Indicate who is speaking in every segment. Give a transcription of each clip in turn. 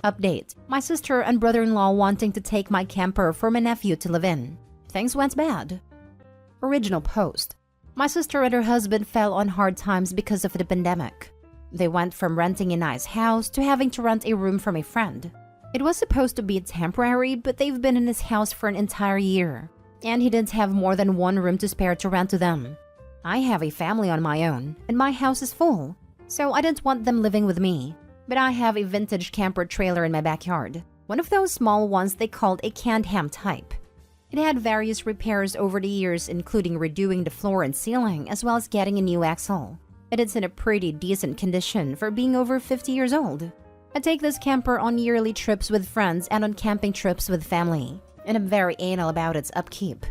Speaker 1: Update: my sister and brother-in-law wanting to take my camper for my nephew to live in. Things went bad. Original post: my sister and her husband fell on hard times because of the pandemic. They went from renting a nice house to having to rent a room from a friend. It was supposed to be temporary, but they've been in his house for an entire year, and he didn't have more than one room to spare to rent to them. I have a family on my own, and my house is full, so I didn't want them living with me. But I have a vintage camper trailer in my backyard, one of those small ones they called a canned ham type. It had various repairs over the years, including redoing the floor and ceiling, as well as getting a new axle. And it's in a pretty decent condition for being over 50 years old. I take this camper on yearly trips with friends and on camping trips with family, and I'm very anal about its upkeep.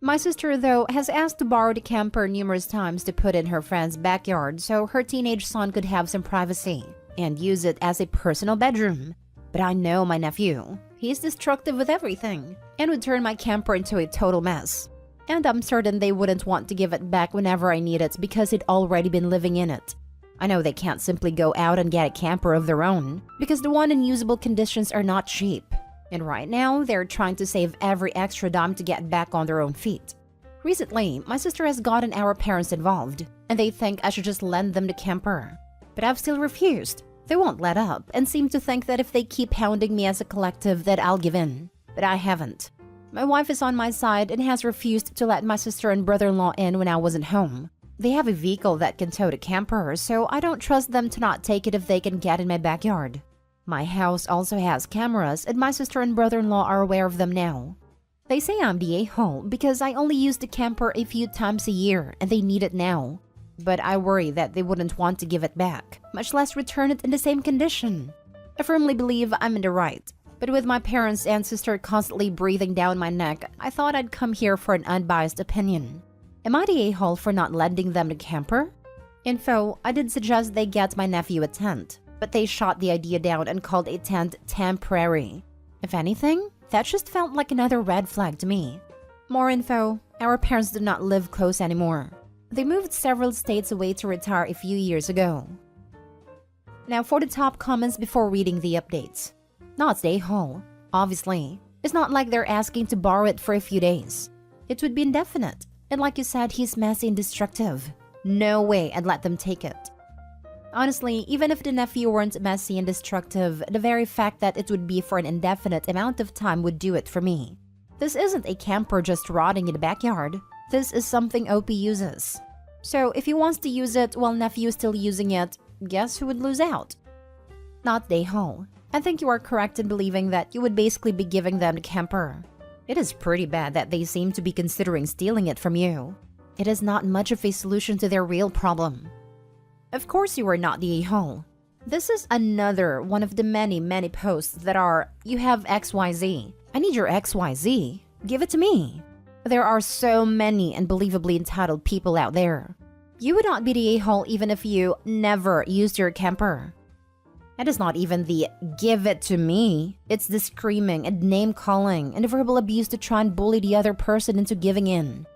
Speaker 1: My sister, though, has asked to borrow the camper numerous times to put in her friend's backyard so her teenage son could have some privacy and use it as a personal bedroom. But I know my nephew. He's destructive with everything and would turn my camper into a total mess. And I'm certain they wouldn't want to give it back whenever I need it because he'd already been living in it. I know they can't simply go out and get a camper of their own because the one in usable conditions are not cheap. And right now, they're trying to save every extra dime to get back on their own feet. Recently, my sister has gotten our parents involved, and they think I should just lend them the camper. But I've still refused. They won't let up and seem to think that if they keep hounding me as a collective that I'll give in. But I haven't. My wife is on my side and has refused to let my sister and brother-in-law in when I wasn't home. They have a vehicle that can tow the camper, so I don't trust them to not take it if they can get in my backyard. My house also has cameras, and my sister and brother-in-law are aware of them now. They say I'm the a-hole because I only use the camper a few times a year and they need it now. But I worry that they wouldn't want to give it back, much less return it in the same condition. I firmly believe I'm in the right, but with my parents and sister constantly breathing down my neck, I thought I'd come here for an unbiased opinion. Am I the a-hole for not lending them the camper? Info: I did suggest they get my nephew a tent, but they shot the idea down and called a tent temporary. If anything, that just felt like another red flag to me. More info: our parents do not live close anymore. They moved several states away to retire a few years ago. Now for the top comments before reading the updates. Not the a-hole, obviously. It's not like they're asking to borrow it for a few days. It would be indefinite. And like you said, he's messy and destructive. No way I'd let them take it. Honestly, even if the nephew weren't messy and destructive, the very fact that it would be for an indefinite amount of time would do it for me. This isn't a camper just rotting in the backyard. This is something OP uses. So if he wants to use it while nephew is still using it, guess who would lose out? Not the a-hole. I think you are correct in believing that you would basically be giving them the camper. It is pretty bad that they seem to be considering stealing it from you. It is not much of a solution to their real problem. Of course you are not the a-hole. This is another one of the many posts that are, you have XYZ. I need your XYZ. Give it to me. There are so many unbelievably entitled people out there. You would not be the a-hole even if you never used your camper. It is not even the give it to me. It's the screaming and name-calling and the verbal abuse to try and bully the other person into giving in.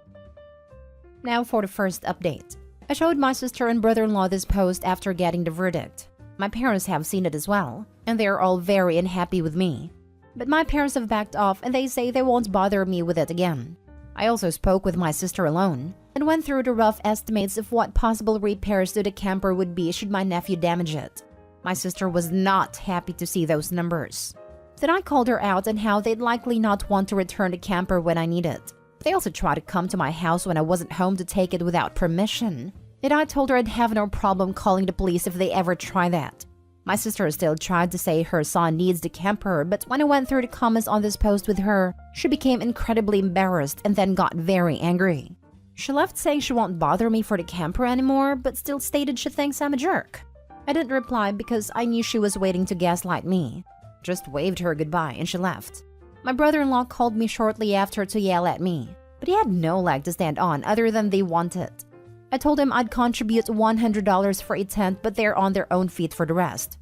Speaker 1: Now for the first update. I showed my sister and brother-in-law this post after getting the verdict. My parents have seen it as well, and they are all very unhappy with me. But my parents have backed off and they say they won't bother me with it again. I also spoke with my sister alone and went through the rough estimates of what possible repairs to the camper would be should my nephew damage it. My sister was not happy to see those numbers. Then I called her out on how they'd likely not want to return the camper when I need it. They also tried to come to my house when I wasn't home to take it without permission. And I told her I'd have no problem calling the police if they ever try that. My sister still tried to say her son needs the camper, but when I went through the comments on this post with her, she became incredibly embarrassed and then got very angry. She left saying she won't bother me for the camper anymore, but still stated she thinks I'm a jerk. I didn't reply because I knew she was waiting to gaslight me. Just waved her goodbye and she left. My brother-in-law called me shortly after to yell at me, but he had no leg to stand on other than they want it. I told him I'd contribute $100 for a tent, but they're on their own feet for the rest.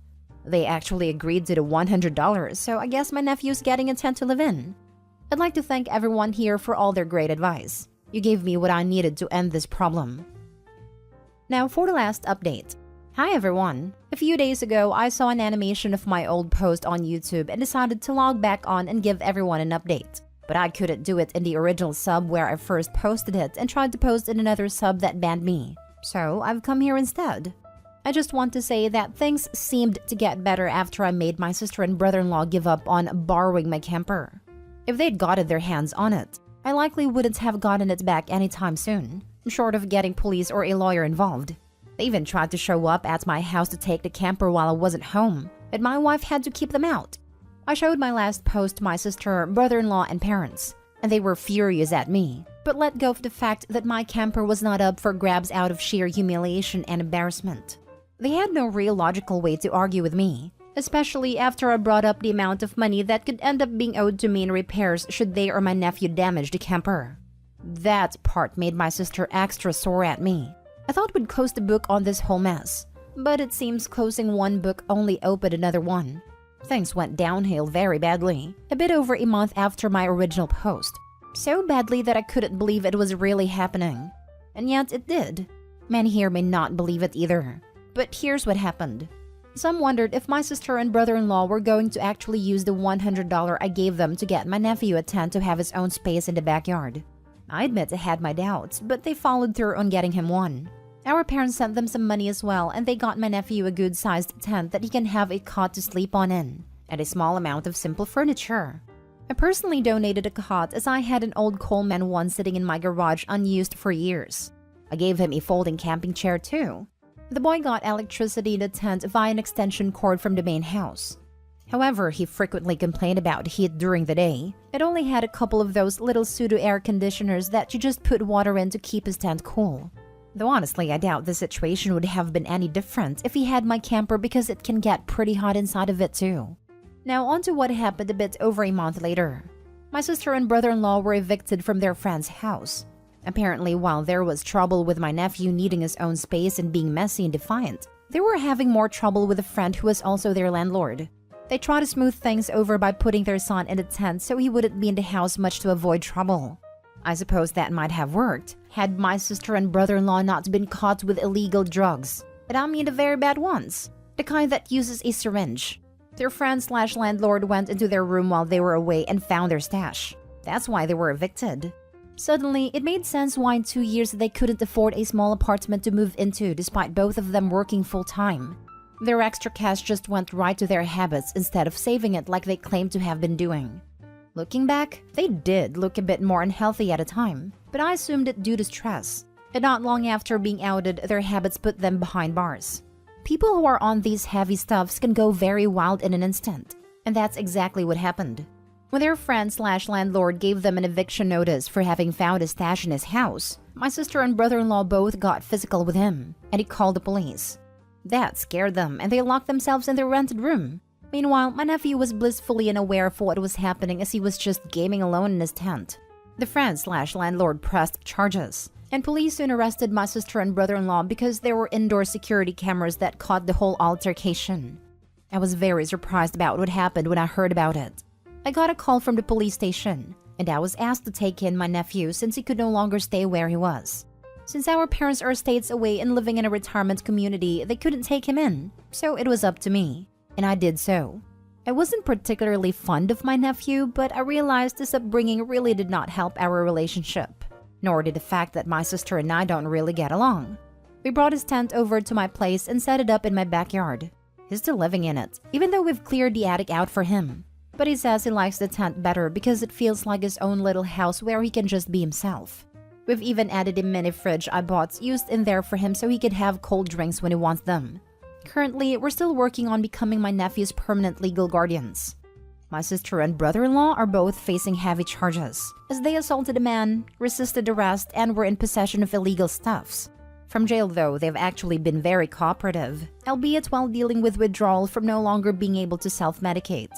Speaker 1: They actually agreed to the $100, so I guess my nephew's getting a tent to live in. I'd like to thank everyone here for all their great advice. You gave me what I needed to end this problem. Now for the last update. Hi everyone! A few days ago, I saw an animation of my old post on YouTube and decided to log back on and give everyone an update. But I couldn't do it in the original sub where I first posted it and tried to post in another sub that banned me. So I've come here instead. I just want to say that things seemed to get better after I made my sister and brother-in-law give up on borrowing my camper. If they'd gotten their hands on it, I likely wouldn't have gotten it back anytime soon, short of getting police or a lawyer involved. They even tried to show up at my house to take the camper while I wasn't home, and my wife had to keep them out. I showed my last post to my sister, brother-in-law, and parents, and they were furious at me, but let go of the fact that my camper was not up for grabs out of sheer humiliation and embarrassment. They had no real logical way to argue with me, especially after I brought up the amount of money that could end up being owed to me in repairs should they or my nephew damage the camper. That part made my sister extra sore at me. I thought we'd close the book on this whole mess, but it seems closing one book only opened another one. Things went downhill very badly, a bit over a month after my original post. So badly that I couldn't believe it was really happening. And yet it did. Many here may not believe it either. But here's what happened. Some wondered if my sister and brother-in-law were going to actually use the $100 I gave them to get my nephew a tent to have his own space in the backyard. I admit I had my doubts, but they followed through on getting him one. Our parents sent them some money as well, and they got my nephew a good-sized tent that he can have a cot to sleep on in, and a small amount of simple furniture. I personally donated a cot as I had an old Coleman one sitting in my garage unused for years. I gave him a folding camping chair too. The boy got electricity in the tent via an extension cord from the main house. However, he frequently complained about heat during the day. It only had a couple of those little pseudo air conditioners that you just put water in to keep his tent cool. Though honestly, I doubt the situation would have been any different if he had my camper because it can get pretty hot inside of it too. Now on to what happened a bit over a month later. My sister and brother-in-law were evicted from their friend's house. Apparently, while there was trouble with my nephew needing his own space and being messy and defiant, they were having more trouble with a friend who was also their landlord. They tried to smooth things over by putting their son in a tent so he wouldn't be in the house much to avoid trouble. I suppose that might have worked, had my sister and brother-in-law not been caught with illegal drugs. And I mean the very bad ones. The kind that uses a syringe. Their friend/landlord went into their room while they were away and found their stash. That's why they were evicted. Suddenly, it made sense why in 2 years they couldn't afford a small apartment to move into despite both of them working full-time. Their extra cash just went right to their habits instead of saving it like they claimed to have been doing. Looking back, they did look a bit more unhealthy at a time, but I assumed it due to stress. And not long after being outed, their habits put them behind bars. People who are on these heavy stuffs can go very wild in an instant, and that's exactly what happened. When their friend/landlord gave them an eviction notice for having found a stash in his house, my sister and brother-in-law both got physical with him, and he called the police. That scared them, and they locked themselves in their rented room. Meanwhile, my nephew was blissfully unaware of what was happening as he was just gaming alone in his tent. The friend/landlord pressed charges, and police soon arrested my sister and brother-in-law because there were indoor security cameras that caught the whole altercation. I was very surprised about what happened when I heard about it. I got a call from the police station, and I was asked to take in my nephew since he could no longer stay where he was. Since our parents are states away and living in a retirement community, they couldn't take him in, so it was up to me. And I did so. I wasn't particularly fond of my nephew, but I realized this upbringing really did not help our relationship. Nor did the fact that my sister and I don't really get along. We brought his tent over to my place and set it up in my backyard. He's still living in it, even though we've cleared the attic out for him. But he says he likes the tent better because it feels like his own little house where he can just be himself. We've even added a mini fridge I bought used in there for him so he could have cold drinks when he wants them. Currently, we're still working on becoming my nephew's permanent legal guardians. My sister and brother-in-law are both facing heavy charges, as they assaulted a man, resisted arrest, and were in possession of illegal stuffs. From jail, though, they've actually been very cooperative, albeit while dealing with withdrawal from no longer being able to self-medicate.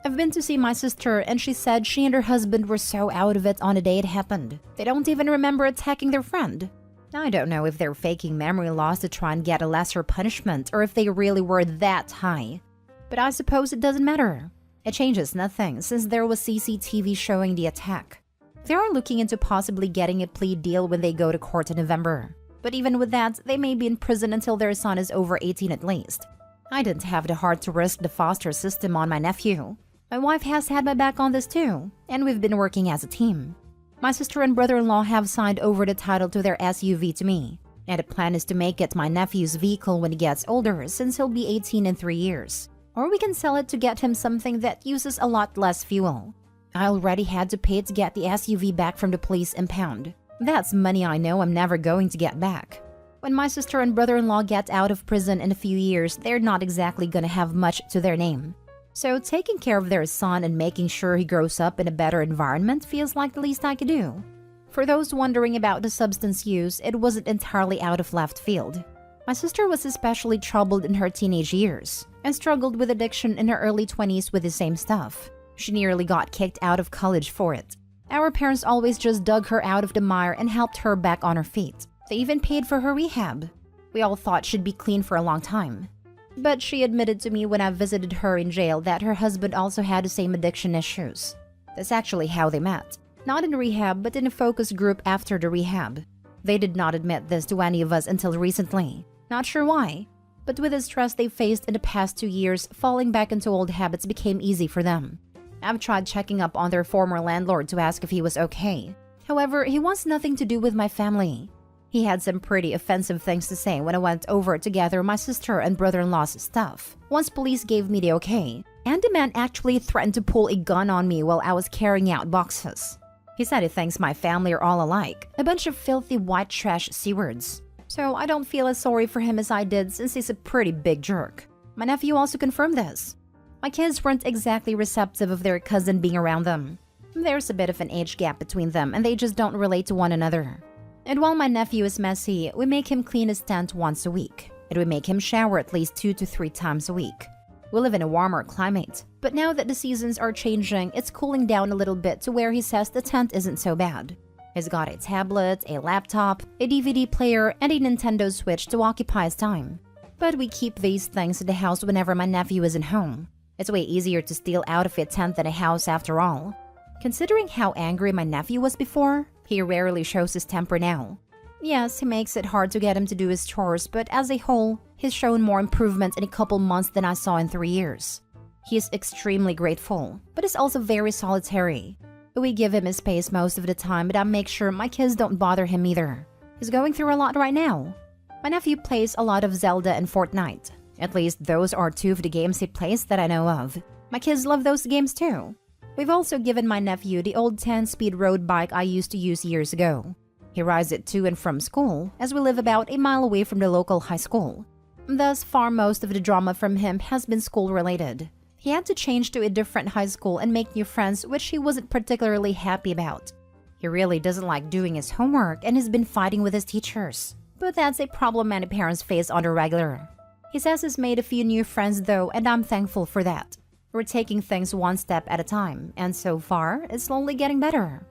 Speaker 1: I've been to see my sister, and she said she and her husband were so out of it on the day it happened. They don't even remember attacking their friend. I don't know if they're faking memory loss to try and get a lesser punishment or if they really were that high. But I suppose it doesn't matter. It changes nothing since there was CCTV showing the attack. They are looking into possibly getting a plea deal when they go to court in November. But even with that, they may be in prison until their son is over 18 at least. I didn't have the heart to risk the foster system on my nephew. My wife has had my back on this too, and we've been working as a team. My sister and brother-in-law have signed over the title to their SUV to me, and the plan is to make it my nephew's vehicle when he gets older, since he'll be 18 in 3 years. Or we can sell it to get him something that uses a lot less fuel. I already had to pay to get the SUV back from the police impound. That's money I know I'm never going to get back. When my sister and brother-in-law get out of prison in a few years, they're not exactly gonna have much to their name. So taking care of their son and making sure he grows up in a better environment feels like the least I could do. For those wondering about the substance use, it wasn't entirely out of left field. My sister was especially troubled in her teenage years and struggled with addiction in her early 20s with the same stuff. She nearly got kicked out of college for it. Our parents always just dug her out of the mire and helped her back on her feet. They even paid for her rehab. We all thought she'd be clean for a long time. But she admitted to me when I visited her in jail that her husband also had the same addiction issues. That's actually how they met. Not in rehab, but in a focus group after the rehab. They did not admit this to any of us until recently. Not sure why. But with the stress they faced in the past 2 years, falling back into old habits became easy for them. I've tried checking up on their former landlord to ask if he was okay. However, he wants nothing to do with my family. He had some pretty offensive things to say when I went over to gather my sister and brother-in-law's stuff. Once police gave me the okay, and the man actually threatened to pull a gun on me while I was carrying out boxes. He said he thinks my family are all alike, a bunch of filthy white trash C-words. So I don't feel as sorry for him as I did since he's a pretty big jerk. My nephew also confirmed this. My kids weren't exactly receptive of their cousin being around them. There's a bit of an age gap between them and they just don't relate to one another. And while my nephew is messy, we make him clean his tent once a week. And we make him shower at least 2 to 3 times a week. We live in a warmer climate, but now that the seasons are changing, it's cooling down a little bit to where he says the tent isn't so bad. He's got a tablet, a laptop, a DVD player, and a Nintendo Switch to occupy his time. But we keep these things in the house whenever my nephew isn't home. It's way easier to steal out of a tent than a house after all. Considering how angry my nephew was before, he rarely shows his temper now. Yes, he makes it hard to get him to do his chores, but as a whole, he's shown more improvement in a couple months than I saw in 3 years. He is extremely grateful, but is also very solitary. We give him his space most of the time, but I make sure my kids don't bother him either. He's going through a lot right now. My nephew plays a lot of Zelda and Fortnite. At least those are 2 of the games he plays that I know of. My kids love those games too. We've also given my nephew the old 10-speed road bike I used to use years ago. He rides it to and from school, as we live about a mile away from the local high school. Thus far, most of the drama from him has been school-related. He had to change to a different high school and make new friends, which he wasn't particularly happy about. He really doesn't like doing his homework and has been fighting with his teachers. But that's a problem many parents face on the regular. He says he's made a few new friends though, and I'm thankful for that. We're taking things one step at a time, and so far, it's slowly getting better.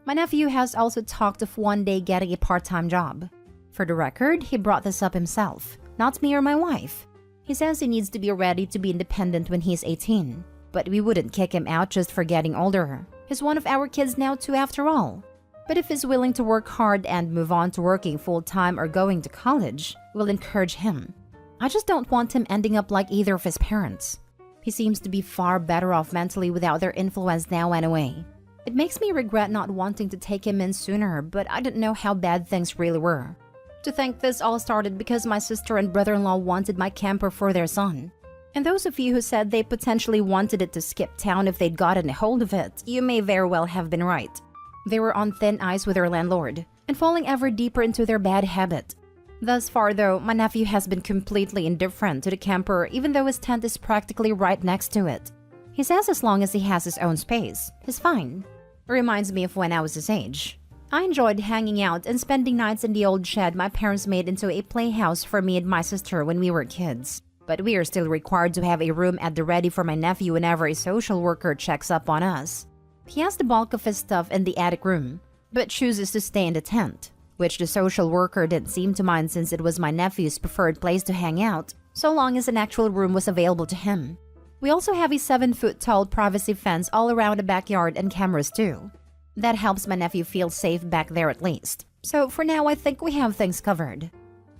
Speaker 1: My nephew has also talked of one day getting a part-time job. For the record, he brought this up himself, not me or my wife. He says he needs to be ready to be independent when he's 18, but we wouldn't kick him out just for getting older. He's one of our kids now too after all. But if he's willing to work hard and move on to working full-time or going to college, we'll encourage him. I just don't want him ending up like either of his parents. He seems to be far better off mentally without their influence now anyway. It makes me regret not wanting to take him in sooner, but I didn't know how bad things really were. To think this all started because my sister and brother-in-law wanted my camper for their son. And those of you who said they potentially wanted it to skip town if they'd gotten a hold of it, you may very well have been right. They were on thin ice with their landlord, and falling ever deeper into their bad habit. Thus far though, my nephew has been completely indifferent to the camper even though his tent is practically right next to it. He says as long as he has his own space, he's fine. It reminds me of when I was his age. I enjoyed hanging out and spending nights in the old shed my parents made into a playhouse for me and my sister when we were kids. But we are still required to have a room at the ready for my nephew whenever a social worker checks up on us. He has the bulk of his stuff in the attic room, but chooses to stay in the tent, which the social worker didn't seem to mind since it was my nephew's preferred place to hang out, so long as an actual room was available to him. We also have a 7-foot-tall privacy fence all around the backyard and cameras too. That helps my nephew feel safe back there at least, So for now, I think we have things covered.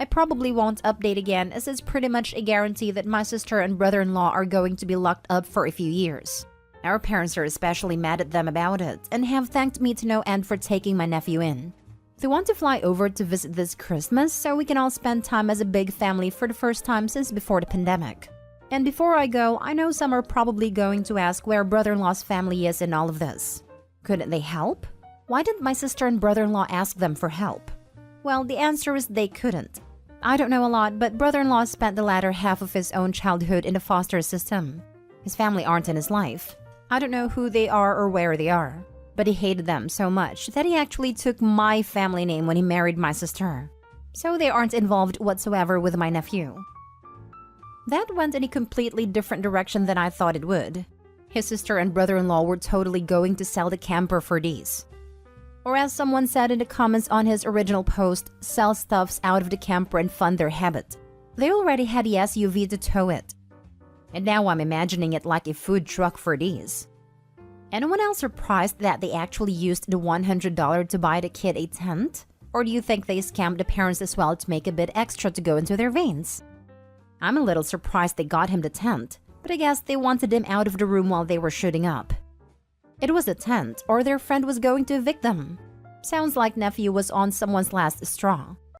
Speaker 1: I probably won't update again, as it's pretty much a guarantee that my sister and brother-in-law are going to be locked up for a few years. Our parents are especially mad at them about it and have thanked me to no end for taking my nephew in. They want to fly over to visit this Christmas so we can all spend time as a big family for the first time since before the pandemic. And before I go, I know some are probably going to ask where brother-in-law's family is in all of this. Couldn't they help? Why didn't my sister and brother-in-law ask them for help? Well, the answer is they couldn't. I don't know a lot, but brother-in-law spent the latter half of his own childhood in the foster system. His family aren't in his life. I don't know who they are or where they are, but he hated them so much that he actually took my family name when he married my sister. So they aren't involved whatsoever with my nephew. That went in a completely different direction than I thought it would. His sister and brother-in-law were totally going to sell the camper for these. Or as someone said in the comments on his original post, sell stuffs out of the camper and fund their habit. They already had the SUV to tow it. And now I'm imagining it like a food truck for these. Anyone else surprised that they actually used the $100 to buy the kid a tent? Or do you think they scammed the parents as well to make a bit extra to go into their veins? I'm a little surprised they got him the tent, but I guess they wanted him out of the room while they were shooting up. It was a tent, or their friend was going to evict them. Sounds like Nephew was on someone's last straw.